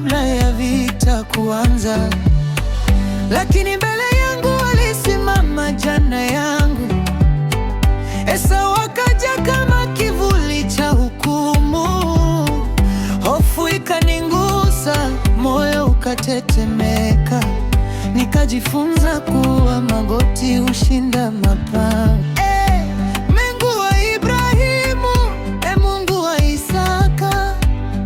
kabla ya vita kuanza, lakini mbele yangu alisimama jana yangu. Esau akaja kama kivuli cha hukumu, hofu ikanigusa, moyo ukatetemeka. Nikajifunza kuwa magoti hushinda mapanga. Mungu wa Ibrahimu, Mungu wa Isaka,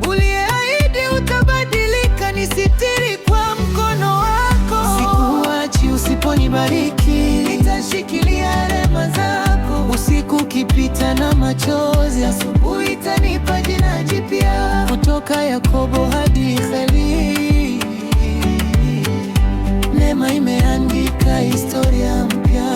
uliyeahidi utabadilika, nisitiri kwa mkono wako. Sikuachi usiponibariki, nitashikilia rehema zako. Usiku ukipita na machozi, asubuhi itanipa jina jipya. Kutoka Yakobo hadi Israeli, neema imeandika historia mpya.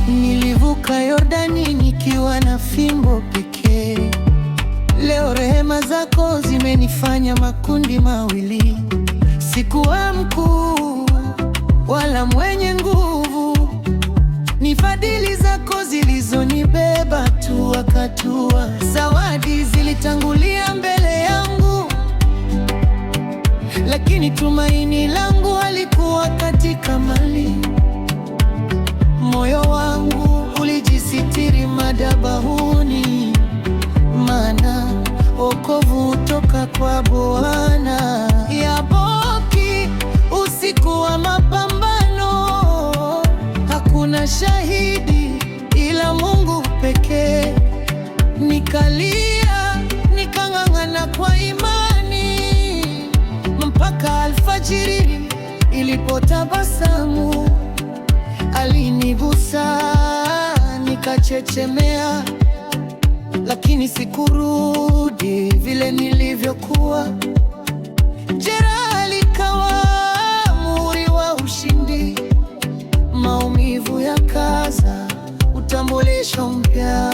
Nilivuka Yordani nikiwa na fimbo pekee. Leo rehema zako zimenifanya makundi mawili. Sikuwa mkuu wala mwenye nguvu, ni fadhili zako zilizonibeba hatua kwa hatua. Zawadi zilitangulia mbele yangu, lakini tumaini langu halikuwa katika mali. Moyo wangu ulijisitiri madhabahuni, maana wokovu hutoka kwa Bwana. Yaboki, usiku wa mapambano, hakuna shahidi ila Mungu pekee. Nikalia, nikang'ang'ana kwa imani, mpaka alfajiri ilipotabasamu. Alinigusa, nikachechemea, lakini sikurudi vile nilivyokuwa. Jeraha likawa muhuri wa ushindi, maumivu yakaza utambulisho mpya.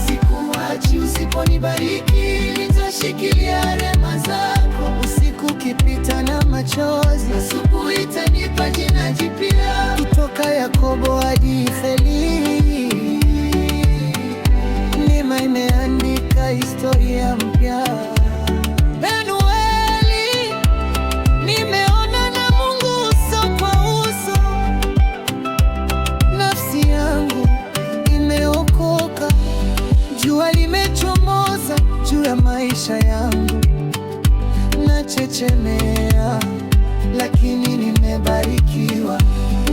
Sikuachi usiponibariki, nitashikilia rehema zako. Usiku ukipita na machozi, asubuhi itanipa jina jipya. Kutoka Yakobo hadi Israeli, neema imeandika historia mpya. Nimeona na Mungu uso kwa uso, nafsi yangu imeokoka. Jua limechomoza juu ya maisha yangu, nachechemea lakini nimebarikiwa.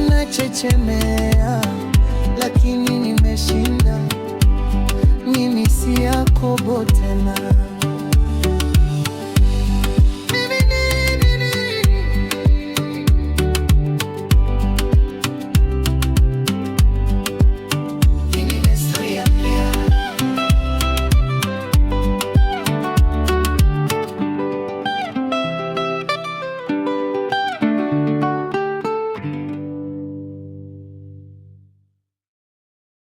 Nachechemea lakini nimeshinda. Mimi si Yakobo tena.